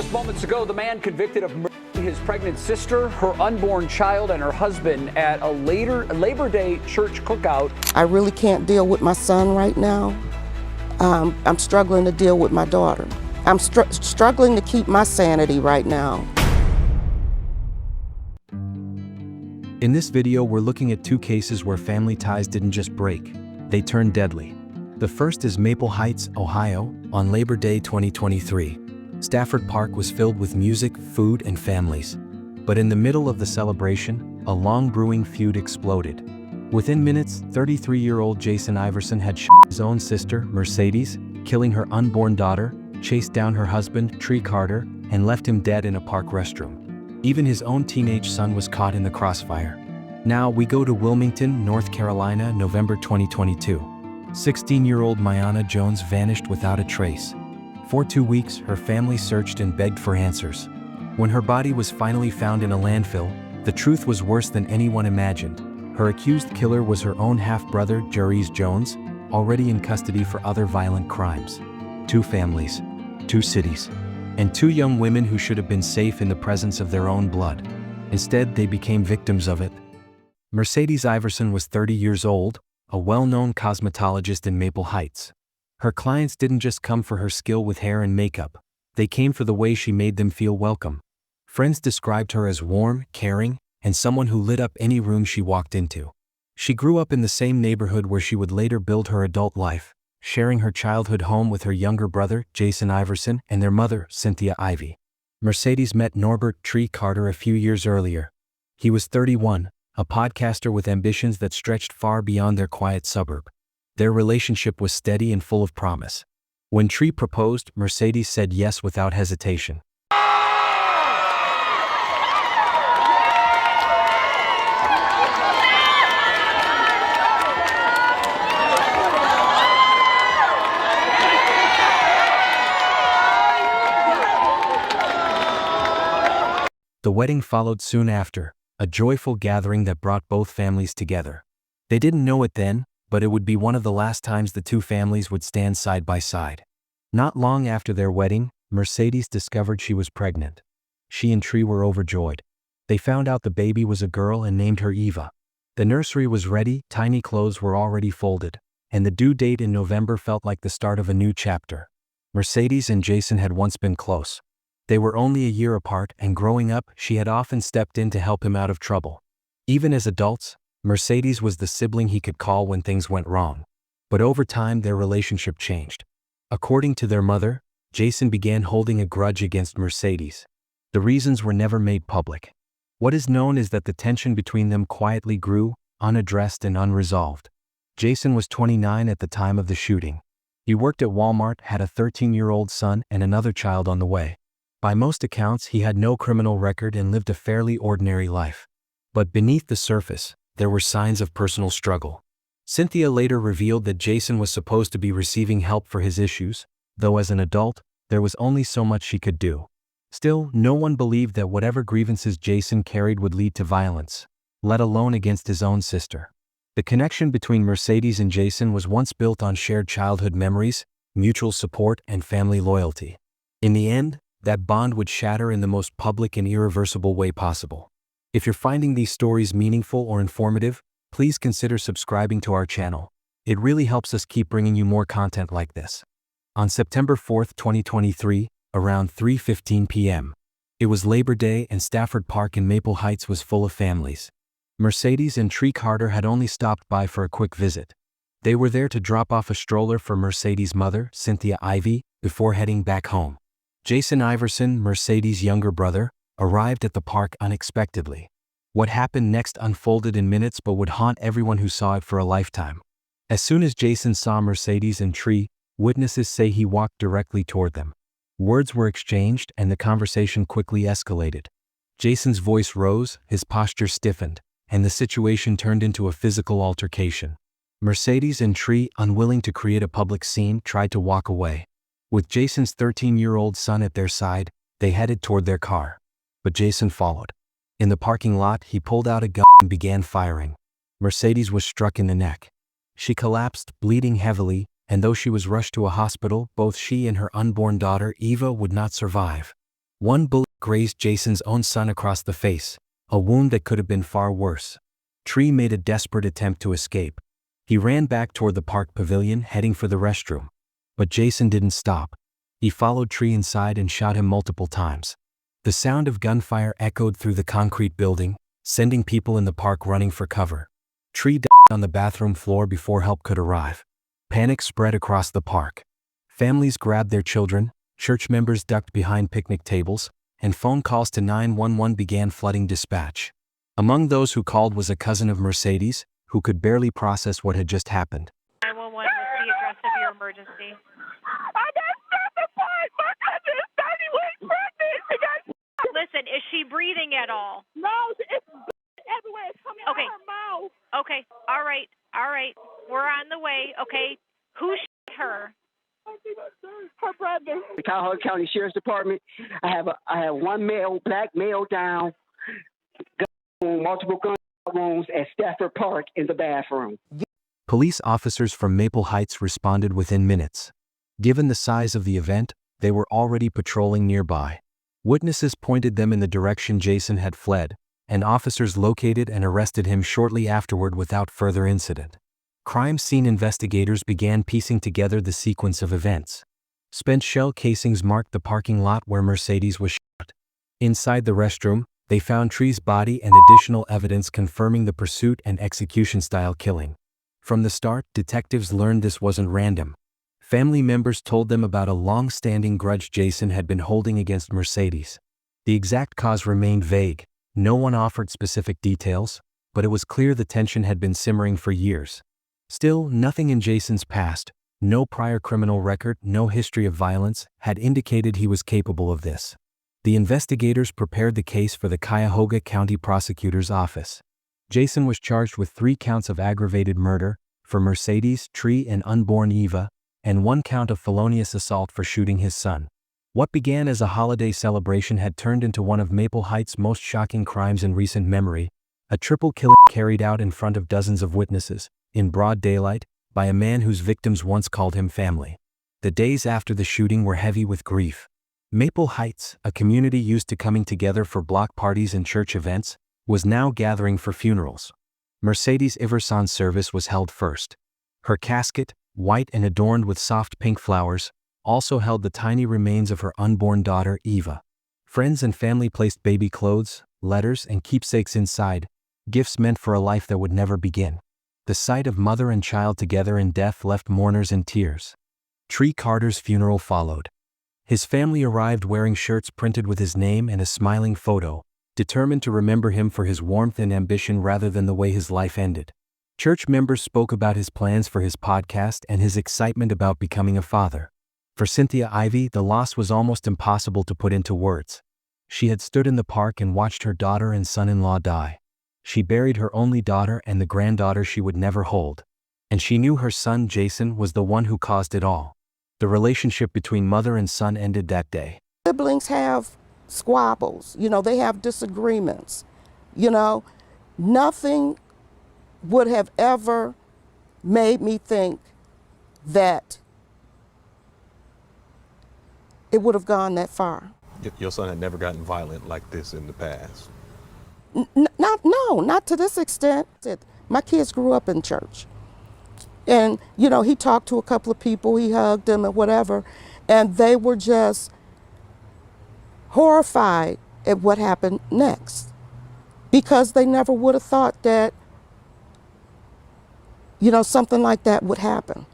Just moments ago, the man convicted of murdering his pregnant sister, her unborn child, and her husband at a Labor Day church cookout. I really can't deal with my son right now. I'm struggling to deal with my daughter. I'm struggling to keep my sanity right now. In this video, we're looking at two cases where family ties didn't just break, they turned deadly. The first is Maple Heights, Ohio, on Labor Day 2023. Stafford Park was filled with music, food, and families. But in the middle of the celebration, a long brewing feud exploded. Within minutes, 33-year-old Jason Iverson had shot his own sister, Mercedes, killing her unborn daughter, chased down her husband, Tree Carter, and left him dead in a park restroom. Even his own teenage son was caught in the crossfire. Now we go to Wilmington, North Carolina, November 2022. 16-year-old Mayana Jones vanished without a trace. For 2 weeks, her family searched and begged for answers. When her body was finally found in a landfill, the truth was worse than anyone imagined. Her accused killer was her own half-brother, Jarrese Jones, already in custody for other violent crimes. 2 families, 2 cities, and 2 young women who should have been safe in the presence of their own blood. Instead, they became victims of it. Mercedes Iverson was 30 years old, a well-known cosmetologist in Maple Heights. Her clients didn't just come for her skill with hair and makeup, they came for the way she made them feel welcome. Friends described her as warm, caring, and someone who lit up any room she walked into. She grew up in the same neighborhood where she would later build her adult life, sharing her childhood home with her younger brother, Jason Iverson, and their mother, Cynthia Ivy. Mercedes met Norbert Tree Carter a few years earlier. He was 31, a podcaster with ambitions that stretched far beyond their quiet suburb. Their relationship was steady and full of promise. When Tree proposed, Mercedes said yes without hesitation. The wedding followed soon after, a joyful gathering that brought both families together. They didn't know it then, but it would be one of the last times the 2 families would stand side by side. Not long after their wedding, Mercedes discovered she was pregnant. She and Tree were overjoyed. They found out the baby was a girl and named her Eva. The nursery was ready, tiny clothes were already folded, and the due date in November felt like the start of a new chapter. Mercedes and Jason had once been close. They were only a year apart, and growing up, she had often stepped in to help him out of trouble. Even as adults, Mercedes was the sibling he could call when things went wrong. But over time, their relationship changed. According to their mother, Jason began holding a grudge against Mercedes. The reasons were never made public. What is known is that the tension between them quietly grew, unaddressed and unresolved. Jason was 29 at the time of the shooting. He worked at Walmart, had a 13-year-old son and another child on the way. By most accounts, he had no criminal record and lived a fairly ordinary life. But beneath the surface, there were signs of personal struggle. Cynthia later revealed that Jason was supposed to be receiving help for his issues, though as an adult, there was only so much she could do. Still, no one believed that whatever grievances Jason carried would lead to violence, let alone against his own sister. The connection between Mercedes and Jason was once built on shared childhood memories, mutual support, and family loyalty. In the end, that bond would shatter in the most public and irreversible way possible. If you're finding these stories meaningful or informative, please consider subscribing to our channel. It really helps us keep bringing you more content like this. On September 4, 2023, around 3:15 p.m., it was Labor Day and Stafford Park in Maple Heights was full of families. Mercedes and Tree Carter had only stopped by for a quick visit. They were there to drop off a stroller for Mercedes' mother, Cynthia Ivy, before heading back home. Jason Iverson, Mercedes' younger brother, arrived at the park unexpectedly. What happened next unfolded in minutes but would haunt everyone who saw it for a lifetime. As soon as Jason saw Mercedes and Tree, witnesses say he walked directly toward them. Words were exchanged and the conversation quickly escalated. Jason's voice rose, his posture stiffened, and the situation turned into a physical altercation. Mercedes and Tree, unwilling to create a public scene, tried to walk away. With Jason's 13-year-old son at their side, they headed toward their car. But Jason followed. In the parking lot, he pulled out a gun and began firing. Mercedes was struck in the neck. She collapsed, bleeding heavily, and though she was rushed to a hospital, both she and her unborn daughter, Eva, would not survive. One bullet grazed Jason's own son across the face, a wound that could have been far worse. Tree made a desperate attempt to escape. He ran back toward the park pavilion, heading for the restroom. But Jason didn't stop. He followed Tree inside and shot him multiple times. The sound of gunfire echoed through the concrete building, sending people in the park running for cover. Tree died on the bathroom floor before help could arrive. Panic spread across the park. Families grabbed their children, church members ducked behind picnic tables, and phone calls to 911 began flooding dispatch. Among those who called was a cousin of Mercedes, who could barely process what had just happened. 911, what's the address of your emergency? I got certified. My cousin is 30 weeks pregnant. She got Listen, is she breathing at all? no, it's everywhere. It's coming out Okay. of her mouth. Okay, all right. We're on the way, okay? Who shot her? Her brother. The Cuyahoga County Sheriff's Department. I have one black male down, multiple gun wounds at Stafford Park in the bathroom. Police officers from Maple Heights responded within minutes. Given the size of the event, they were already patrolling nearby. Witnesses pointed them in the direction Jason had fled, and officers located and arrested him shortly afterward without further incident. Crime scene investigators began piecing together the sequence of events. Spent shell casings marked the parking lot where Mercedes was shot. Inside the restroom, they found Tree's body and additional evidence confirming the pursuit and execution-style killing. From the start, detectives learned this wasn't random. Family members told them about a long-standing grudge Jason had been holding against Mercedes. The exact cause remained vague. No one offered specific details, but it was clear the tension had been simmering for years. Still, nothing in Jason's past, no prior criminal record, no history of violence, had indicated he was capable of this. The investigators prepared the case for the Cuyahoga County Prosecutor's Office. Jason was charged with 3 counts of aggravated murder for Mercedes, Tree, and unborn Eva, and 1 count of felonious assault for shooting his son. What began as a holiday celebration had turned into one of Maple Heights' most shocking crimes in recent memory, a triple killing carried out in front of dozens of witnesses, in broad daylight, by a man whose victims once called him family. The days after the shooting were heavy with grief. Maple Heights, a community used to coming together for block parties and church events, was now gathering for funerals. Mercedes Iverson's service was held first. Her casket, white and adorned with soft pink flowers, also held the tiny remains of her unborn daughter, Eva. Friends and family placed baby clothes, letters, and keepsakes inside, gifts meant for a life that would never begin. The sight of mother and child together in death left mourners in tears. Tree Carter's funeral followed. His family arrived wearing shirts printed with his name and a smiling photo, determined to remember him for his warmth and ambition rather than the way his life ended. Church members spoke about his plans for his podcast and his excitement about becoming a father. For Cynthia Ivey, the loss was almost impossible to put into words. She had stood in the park and watched her daughter and son-in-law die. She buried her only daughter and the granddaughter she would never hold. And she knew her son Jason was the one who caused it all. The relationship between mother and son ended that day. Siblings have squabbles, they have disagreements. Nothing would have ever made me think that it would have gone that far. Your son had never gotten violent like this in the past? Not to this extent. My kids grew up in church. And, he talked to a couple of people, he hugged them and whatever, and they were just horrified at what happened next. Because they never would have thought that, something like that would happen.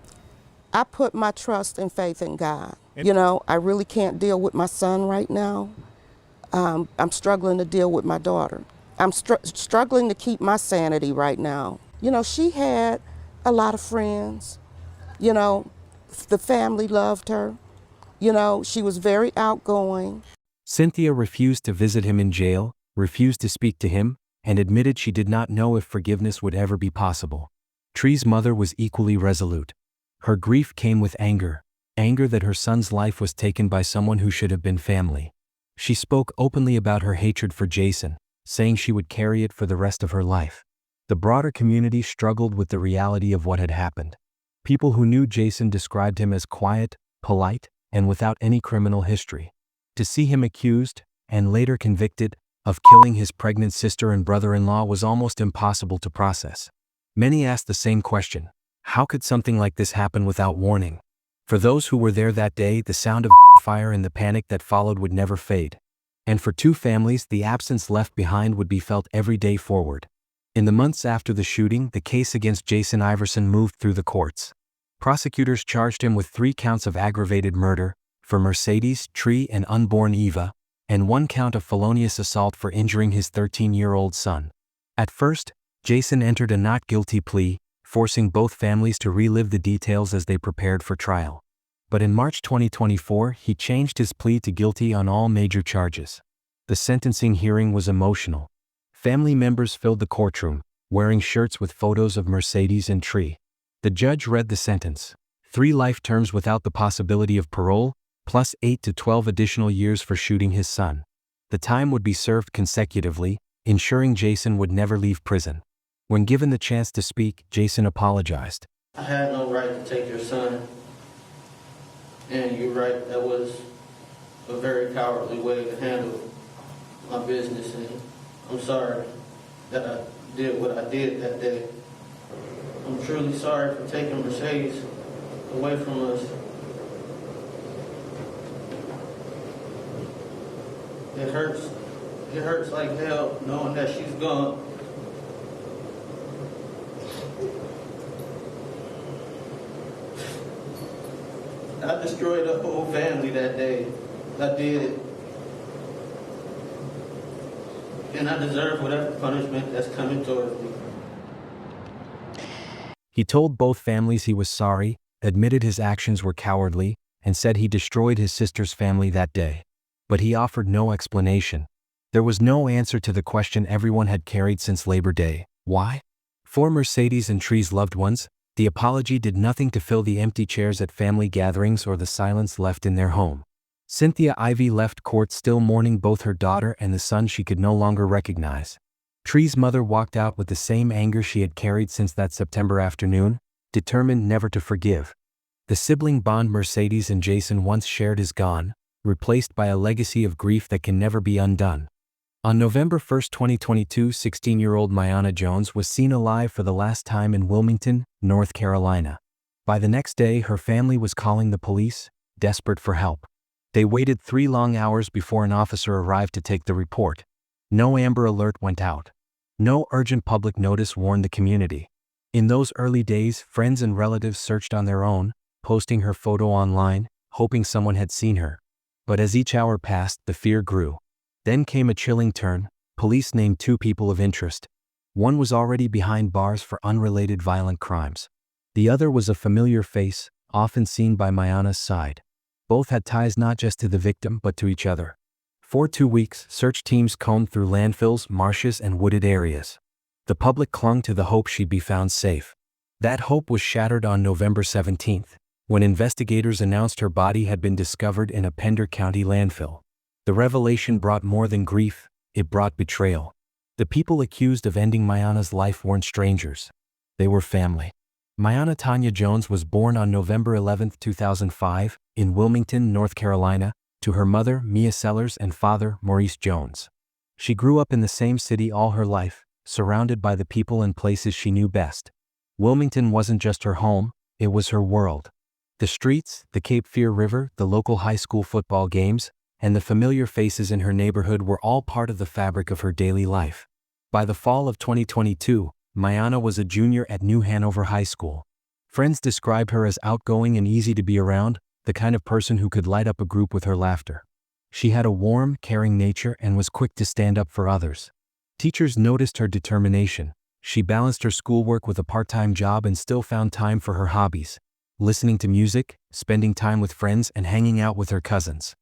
I put my trust and faith in God. I really can't deal with my son right now. I'm struggling to deal with my daughter. I'm struggling to keep my sanity right now. She had a lot of friends. The family loved her. She was very outgoing. Cynthia refused to visit him in jail, refused to speak to him, and admitted she did not know if forgiveness would ever be possible. Tree's mother was equally resolute. Her grief came with anger that her son's life was taken by someone who should have been family. She spoke openly about her hatred for Jason, saying she would carry it for the rest of her life. The broader community struggled with the reality of what had happened. People who knew Jason described him as quiet, polite, and without any criminal history. To see him accused, and later convicted, of killing his pregnant sister and brother-in-law was almost impossible to process. Many asked the same question: how could something like this happen without warning? For those who were there that day, the sound of fire and the panic that followed would never fade. And for two families, the absence left behind would be felt every day forward. In the months after the shooting, the case against Jason Iverson moved through the courts. Prosecutors charged him with 3 counts of aggravated murder for Mercedes, Tree, and unborn Eva, and 1 count of felonious assault for injuring his 13-year-old son. At first, Jason entered a not guilty plea, forcing both families to relive the details as they prepared for trial. But in March 2024, he changed his plea to guilty on all major charges. The sentencing hearing was emotional. Family members filled the courtroom, wearing shirts with photos of Mercedes and Tree. The judge read the sentence: 3 life terms without the possibility of parole, plus 8 to 12 additional years for shooting his son. The time would be served consecutively, ensuring Jason would never leave prison. When given the chance to speak, Jason apologized. I had no right to take your son. And you're right, that was a very cowardly way to handle my business. And I'm sorry that I did what I did that day. I'm truly sorry for taking Mercedes away from us. It hurts like hell knowing that she's gone. I destroyed the whole family that day. I did. And I deserve whatever punishment that's coming towards me. He told both families he was sorry, admitted his actions were cowardly, and said he destroyed his sister's family that day. But he offered no explanation. There was no answer to the question everyone had carried since Labor Day: why? For Mercedes and Tree's loved ones, the apology did nothing to fill the empty chairs at family gatherings or the silence left in their home. Cynthia Ivey left court still mourning both her daughter and the son she could no longer recognize. Tree's mother walked out with the same anger she had carried since that September afternoon, determined never to forgive. The sibling bond Mercedes and Jason once shared is gone, replaced by a legacy of grief that can never be undone. On November 1, 2022, 16-year-old Mayana Jones was seen alive for the last time in Wilmington, North Carolina. By the next day, her family was calling the police, desperate for help. They waited 3 long hours before an officer arrived to take the report. No Amber Alert went out. No urgent public notice warned the community. In those early days, friends and relatives searched on their own, posting her photo online, hoping someone had seen her. But as each hour passed, the fear grew. Then came a chilling turn. Police named 2 people of interest. One was already behind bars for unrelated violent crimes. The other was a familiar face, often seen by Mayana's side. Both had ties not just to the victim but to each other. For 2 weeks, search teams combed through landfills, marshes, and wooded areas. The public clung to the hope she'd be found safe. That hope was shattered on November 17th, when investigators announced her body had been discovered in a Pender County landfill. The revelation brought more than grief, it brought betrayal. The people accused of ending Mayana's life weren't strangers. They were family. Mayana Tanya Jones was born on November 11, 2005, in Wilmington, North Carolina, to her mother, Mia Sellers, and father, Maurice Jones. She grew up in the same city all her life, surrounded by the people and places she knew best. Wilmington wasn't just her home, it was her world. The streets, the Cape Fear River, the local high school football games, and the familiar faces in her neighborhood were all part of the fabric of her daily life. By the fall of 2022, Mayana was a junior at New Hanover High School. Friends described her as outgoing and easy to be around, the kind of person who could light up a group with her laughter. She had a warm, caring nature and was quick to stand up for others. Teachers noticed her determination. She balanced her schoolwork with a part-time job and still found time for her hobbies: listening to music, spending time with friends, and hanging out with her cousins.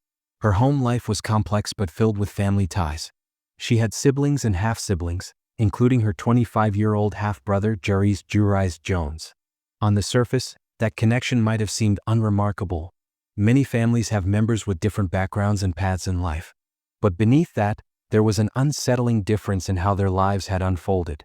Her home life was complex but filled with family ties. She had siblings and half-siblings, including her 25-year-old half-brother Jurais Jones. On the surface, that connection might have seemed unremarkable. Many families have members with different backgrounds and paths in life. But beneath that, there was an unsettling difference in how their lives had unfolded.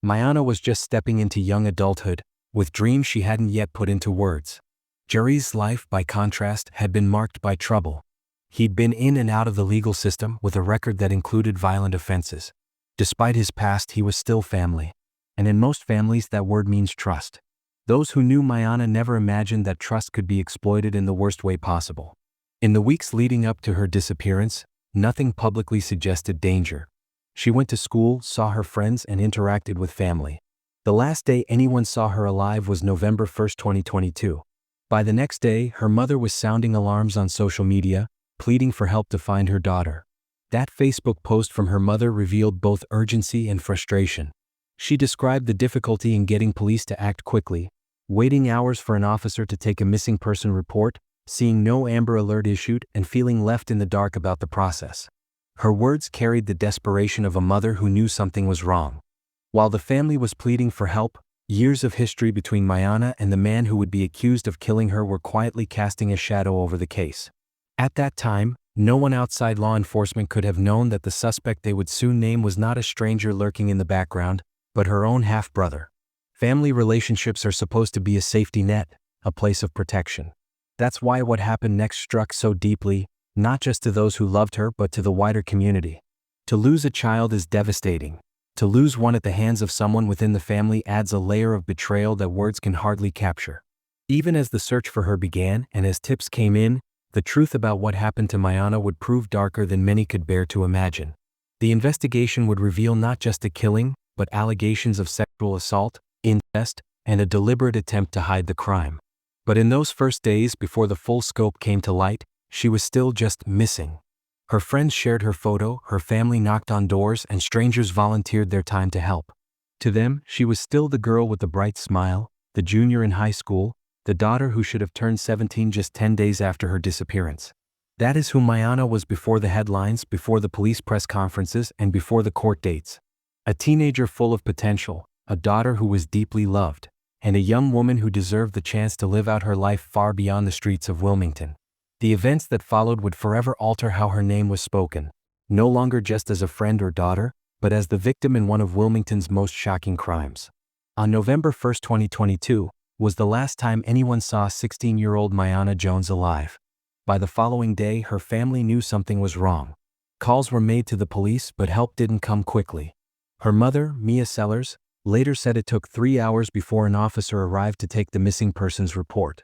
Mayana was just stepping into young adulthood, with dreams she hadn't yet put into words. Jurais' life, by contrast, had been marked by trouble. He'd been in and out of the legal system with a record that included violent offenses. Despite his past, he was still family. And in most families, that word means trust. Those who knew Mayana never imagined that trust could be exploited in the worst way possible. In the weeks leading up to her disappearance, nothing publicly suggested danger. She went to school, saw her friends, and interacted with family. The last day anyone saw her alive was November 1, 2022. By the next day, her mother was sounding alarms on social media, pleading for help to find her daughter. That Facebook post from her mother revealed both urgency and frustration. She described the difficulty in getting police to act quickly, waiting hours for an officer to take a missing person report, seeing no Amber Alert issued, and feeling left in the dark about the process. Her words carried the desperation of a mother who knew something was wrong. While the family was pleading for help, years of history between Mayana and the man who would be accused of killing her were quietly casting a shadow over the case. At that time, no one outside law enforcement could have known that the suspect they would soon name was not a stranger lurking in the background, but her own half-brother. Family relationships are supposed to be a safety net, a place of protection. That's why what happened next struck so deeply, not just to those who loved her but to the wider community. To lose a child is devastating. To lose one at the hands of someone within the family adds a layer of betrayal that words can hardly capture. Even as the search for her began and as tips came in, the truth about what happened to Mayana would prove darker than many could bear to imagine. The investigation would reveal not just a killing, but allegations of sexual assault, incest, and a deliberate attempt to hide the crime. But in those first days before the full scope came to light, she was still just missing. Her friends shared her photo, her family knocked on doors, and strangers volunteered their time to help. To them, she was still the girl with the bright smile, the junior in high school, the daughter who should have turned 17 just 10 days after her disappearance. That is who Mayana was before the headlines, before the police press conferences, and before the court dates. A teenager full of potential, a daughter who was deeply loved, and a young woman who deserved the chance to live out her life far beyond the streets of Wilmington. The events that followed would forever alter how her name was spoken, no longer just as a friend or daughter, but as the victim in one of Wilmington's most shocking crimes. On November 1, 2022, was the last time anyone saw 16-year-old Mayana Jones alive. By the following day, her family knew something was wrong. Calls were made to the police, but help didn't come quickly. Her mother, Mia Sellers, later said it took 3 hours before an officer arrived to take the missing persons report.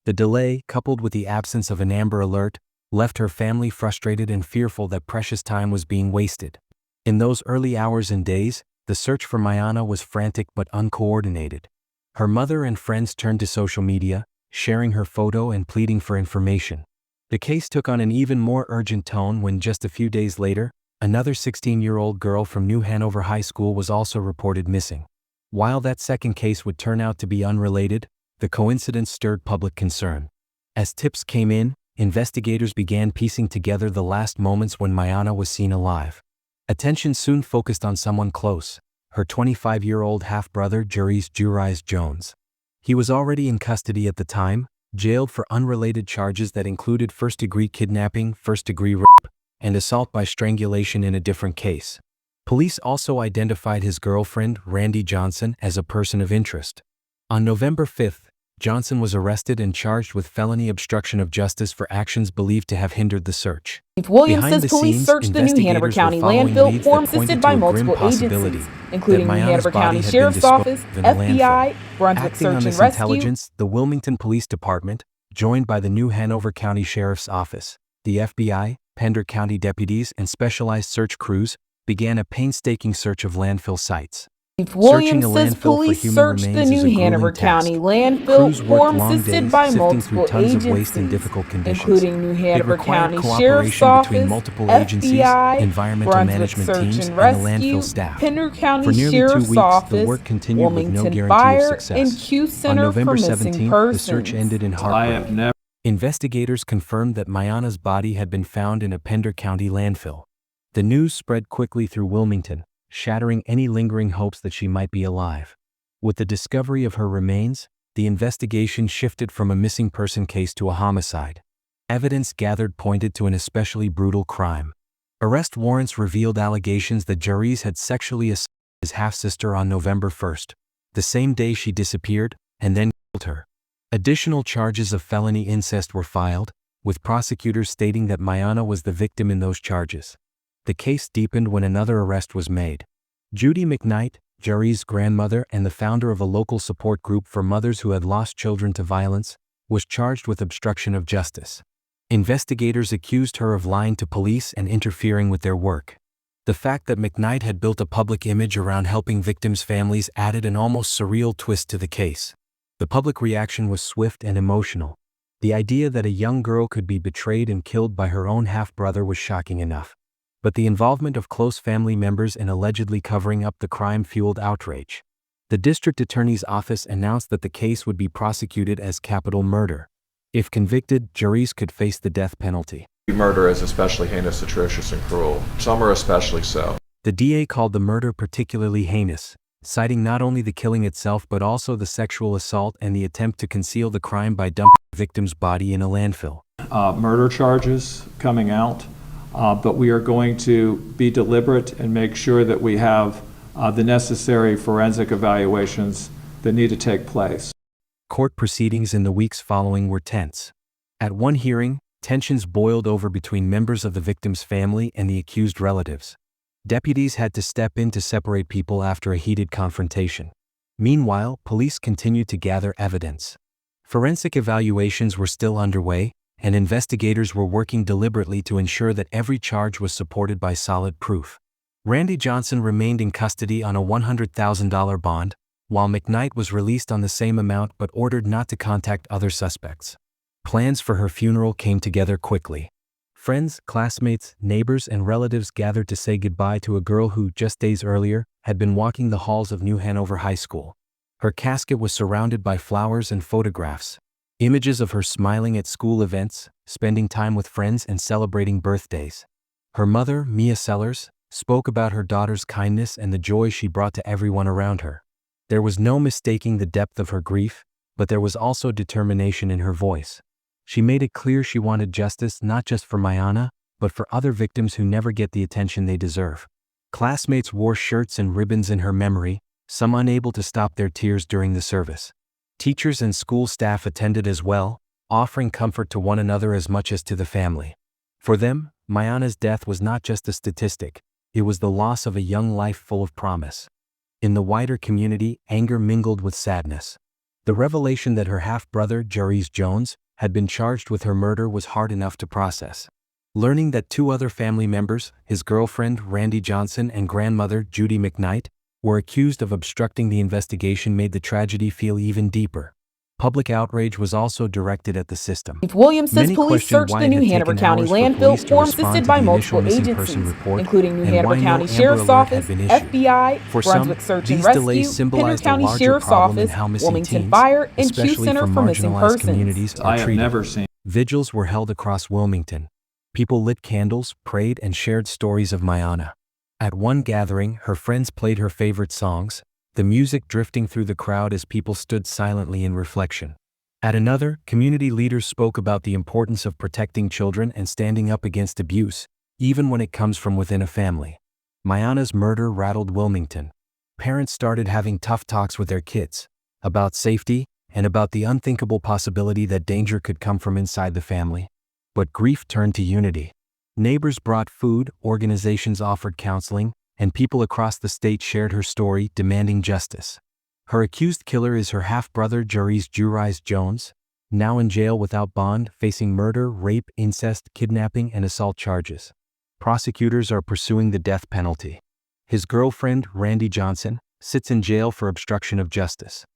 The delay, coupled with the absence of an Amber Alert, left her family frustrated and fearful that precious time was being wasted. In those early hours and days, the search for Mayana was frantic but uncoordinated. Her mother and friends turned to social media, sharing her photo and pleading for information. The case took on an even more urgent tone when just a few days later, another 16-year-old girl from New Hanover High School was also reported missing. While that second case would turn out to be unrelated, the coincidence stirred public concern. As tips came in, investigators began piecing together the last moments when Mayana was seen alive. Attention soon focused on someone close, her 25-year-old half-brother Jurais Jones. He was already in custody at the time, jailed for unrelated charges that included first-degree kidnapping, first-degree rape, and assault by strangulation in a different case. Police also identified his girlfriend, Randy Johnson, as a person of interest. On November 5, Johnson was arrested and charged with felony obstruction of justice for actions believed to have hindered the search. Williams Behind says the police scenes, searched the New Hanover investigators County were following landfill, leads form that pointed assisted to by a multiple grim possibility agencies, including that New Mayana's Hanover body County had been Sheriff's disposed Office, of in a landfill. FBI, Brunswick Acting on Search and this Rescue. intelligence, the Wilmington Police Department, joined by the New Hanover County Sheriff's Office, the FBI, Pender County deputies, and specialized search crews, began a painstaking search of landfill sites. Williams Searching a says landfill for police human searched the remains is a New grueling Hanover task. County landfill, Crews worked form long assisted days, by sifting through multiple tons of waste in agencies, difficult conditions. including New It Hanover required County Sheriff's cooperation between Office, multiple agencies, FBI, environmental Brunswick management Search teams, and and the Rescue, landfill staff. Pender County For nearly 2 Sheriff's weeks, the Office, work continued with no Wilmington guarantee of Fire, success. and Q On Center November for Missing 17th, Persons. the search ended in heartbreak. Investigators confirmed that Mayana's body had been found in a Pender County landfill. The news spread quickly through Wilmington, shattering any lingering hopes that she might be alive. With the discovery of her remains, the investigation shifted from a missing person case to a homicide. Evidence gathered pointed to an especially brutal crime. Arrest warrants revealed allegations that Jurais had sexually assaulted his half-sister on November 1st, the same day she disappeared, and then killed her. Additional charges of felony incest were filed, with prosecutors stating that Mayana was the victim in those charges. The case deepened when another arrest was made. Judy McKnight, Jerry's grandmother and the founder of a local support group for mothers who had lost children to violence, was charged with obstruction of justice. Investigators accused her of lying to police and interfering with their work. The fact that McKnight had built a public image around helping victims' families added an almost surreal twist to the case. The public reaction was swift and emotional. The idea that a young girl could be betrayed and killed by her own half-brother was shocking enough. But the involvement of close family members in allegedly covering up the crime fueled outrage. The district attorney's office announced that the case would be prosecuted as capital murder. If convicted, juries could face the death penalty. Murder is especially heinous, atrocious, and cruel. Some are especially so. The DA called the murder particularly heinous, citing not only the killing itself but also the sexual assault and the attempt to conceal the crime by dumping the victim's body in a landfill. Murder charges coming out, but we are going to be deliberate and make sure that we have the necessary forensic evaluations that need to take place. Court proceedings in the weeks following were tense. At one hearing, tensions boiled over between members of the victim's family and the accused relatives. Deputies had to step in to separate people after a heated confrontation. Meanwhile, police continued to gather evidence. Forensic evaluations were still underway, and investigators were working deliberately to ensure that every charge was supported by solid proof. Randy Johnson remained in custody on a $100,000 bond, while McKnight was released on the same amount but ordered not to contact other suspects. Plans for her funeral came together quickly. Friends, classmates, neighbors, and relatives gathered to say goodbye to a girl who, just days earlier, had been walking the halls of New Hanover High School. Her casket was surrounded by flowers and photographs. Images of her smiling at school events, spending time with friends, and celebrating birthdays. Her mother, Mia Sellers, spoke about her daughter's kindness and the joy she brought to everyone around her. There was no mistaking the depth of her grief, but there was also determination in her voice. She made it clear she wanted justice not just for Mayana, but for other victims who never get the attention they deserve. Classmates wore shirts and ribbons in her memory, some unable to stop their tears during the service. Teachers and school staff attended as well, offering comfort to one another as much as to the family. For them, Mayana's death was not just a statistic, it was the loss of a young life full of promise. In the wider community, anger mingled with sadness. The revelation that her half-brother, Jerry Jones, had been charged with her murder was hard enough to process. Learning that two other family members, his girlfriend, Randy Johnson, and grandmother, Judy McKnight, were accused of obstructing the investigation made the tragedy feel even deeper. Public outrage was also directed at the system. Williams says Many police questioned searched why the it New had Hanover taken County hours for landfill, police to respond assisted to by the multiple initial missing person agencies, report, including New and Hanover why no County Amber Sheriff's Alert had Office, been issued. FBI, For Brunswick some, Search and these Rescue, delays Pender symbolized a County larger Sheriff's problem in Office, how missing Wilmington teens, Fire, and Q especially Center from for Missing marginalized Persons. communities, are I have treated. never seen. Vigils were held across Wilmington. People lit candles, prayed, and shared stories of Mayana. At one gathering, her friends played her favorite songs, the music drifting through the crowd as people stood silently in reflection. At another, community leaders spoke about the importance of protecting children and standing up against abuse, even when it comes from within a family. Mayana's murder rattled Wilmington. Parents started having tough talks with their kids about safety and about the unthinkable possibility that danger could come from inside the family. But grief turned to unity. Neighbors brought food, organizations offered counseling, and people across the state shared her story, demanding justice. Her accused killer is her half-brother Jerry Jones, now in jail without bond, facing murder, rape, incest, kidnapping, and assault charges. Prosecutors are pursuing the death penalty. His girlfriend, Randy Johnson, sits in jail for obstruction of justice.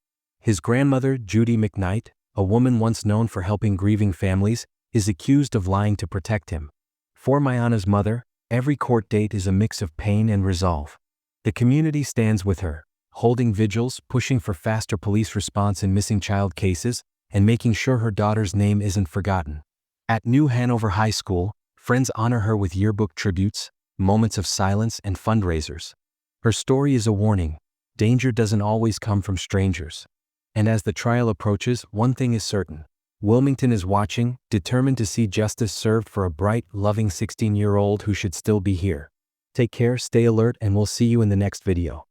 His grandmother, Judy McKnight, a woman once known for helping grieving families, is accused of lying to protect him. For Mayana's mother, every court date is a mix of pain and resolve. The community stands with her, holding vigils, pushing for faster police response in missing child cases, and making sure her daughter's name isn't forgotten. At New Hanover High School, friends honor her with yearbook tributes, moments of silence, and fundraisers. Her story is a warning. Danger doesn't always come from strangers. And as the trial approaches, one thing is certain. Wilmington is watching, determined to see justice served for a bright, loving 16-year-old who should still be here. Take care, stay alert, and we'll see you in the next video.